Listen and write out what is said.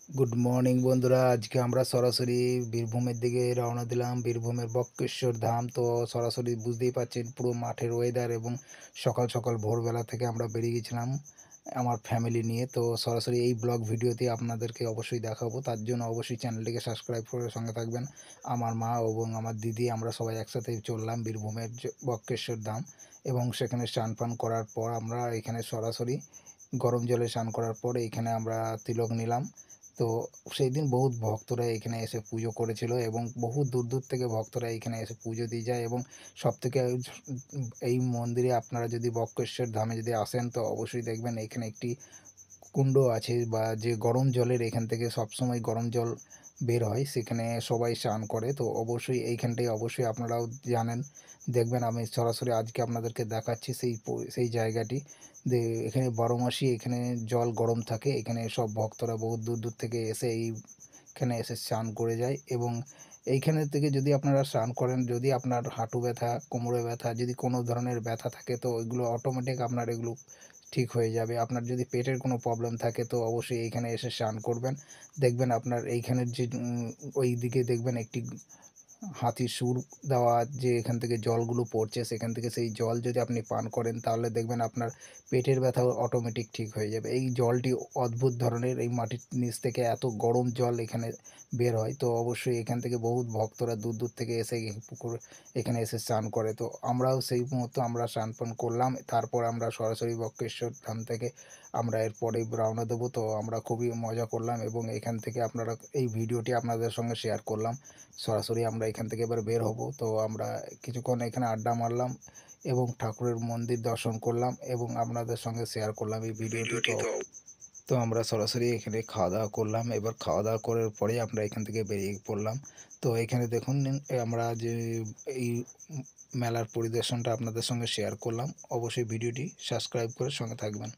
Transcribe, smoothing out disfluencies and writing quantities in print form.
Good morning বন্ধুরা। আজকে আমরা সরাসরি বীরভূমের দিকে রওনা দিলাম। বীরভূমের বক্রেশ্বর ধাম। তো সরাসরি বুঝতেই পারছেন পুরো মাঠের ওয়েদার, এবং সকাল সকাল ভোরবেলা থেকে আমরা বেরিয়ে গেছিলাম আমার ফ্যামিলি নিয়ে। তো সরাসরি এই ব্লগ ভিডিওতে আপনাদেরকে অবশ্যই দেখাবো, তার জন্য অবশ্যই চ্যানেলটিকে সাবস্ক্রাইব করে সঙ্গে থাকবেন। আমার মা এবং আমার দিদি আমরা সবাই একসাথে চললাম বীরভূমের বক্রেশ্বর ধাম, এবং সেখানে স্নান পান করার পর আমরা এখানে সরাসরি গরম জলে স্নান করার পর এইখানে আমরা তিলক নিলাম। তো সেই দিন বহুত ভক্তরা এখানে এসে পুজো করেছিল, এবং বহু দূর দূর থেকে ভক্তরা এখানে এসে পুজো দিয়ে যায়। এবং সবথেকে এই মন্দিরে আপনারা যদি বক্রেশ্বর ধামে যদি আসেন, তো অবশ্যই দেখবেন এখানে একটি কুণ্ড আছে, বা যে গরম জলের এখান থেকে সবসময় গরম জল বের হয়, সেখানে সবাই স্নান করে। তো অবশ্যই এইখানটায় অবশ্যই আপনারাও জানেন, দেখবেন। আমি সরাসরি আজকে আপনাদেরকে দেখাচ্ছি সেই জায়গাটি। এখানে বারো মাসই এখানে জল গরম থাকে। এখানে সব ভক্তরা বহুত দূর দূর থেকে এসে এইখানে এসে স্নান করে যায়। এবং এইখানে থেকে যদি আপনারা স্নান করেন, যদি আপনার হাঁটু ব্যথা, কোমরে ব্যথা, যদি কোনো ধরনের ব্যথা থাকে, তো ওইগুলো অটোমেটিক আপনার এগুলো ঠিক হয়ে যাবে। আপনার যদি পেটের কোনো প্রবলেম থাকে, তো অবশ্যই এইখানে এসে স্নান করবেন। দেখবেন আপনার এইখানের যে ওই দিকে দেখবেন একটি হাতির সুর দেওয়া, যে এখান থেকে জলগুলো পড়ছে, সেখান থেকে সেই জল যদি আপনি পান করেন, তাহলে দেখবেন আপনার পেটের ব্যথাও অটোমেটিক ঠিক হয়ে যাবে। এই জলটি অদ্ভুত ধরনের, এই মাটির নিচ থেকে এত গরম জল এখানে বের হয়। তো অবশ্যই এখান থেকে বহুত ভক্তরা দূর দূর থেকে এসে এই পুকুর এখানে এসে স্নান করে। তো আমরাও সেই মুহূর্তে আমরা স্নান পান করলাম। তারপর আমরা সরাসরি বক্রেশ্বর ধাম থেকে আমরা এরপরেই রওনা দেবো। তো আমরা খুবই মজা করলাম, এবং এখান থেকে আপনারা এই ভিডিওটি আপনাদের সঙ্গে শেয়ার করলাম। সরাসরি আমরা এখান থেকে এবার বের হব। তো আমরা কিছুক্ষণ এখানে আড্ডা মারলাম, এবং ঠাকুরের মন্দির দর্শন করলাম, এবং আপনাদের সঙ্গে শেয়ার করলাম এই ভিডিওটি। তো তো আমরা সরাসরি এখানে খাওয়া দাওয়া করলাম। এবার খাওয়া দাওয়া করার পরেই আমরা এখান থেকে বেরিয়ে পড়লাম। তো এখানে দেখুন, আমরা যে এই মেলার পরিদর্শনটা আপনাদের সঙ্গে শেয়ার করলাম। অবশ্যই ভিডিওটি সাবস্ক্রাইব করে সঙ্গে থাকবেন।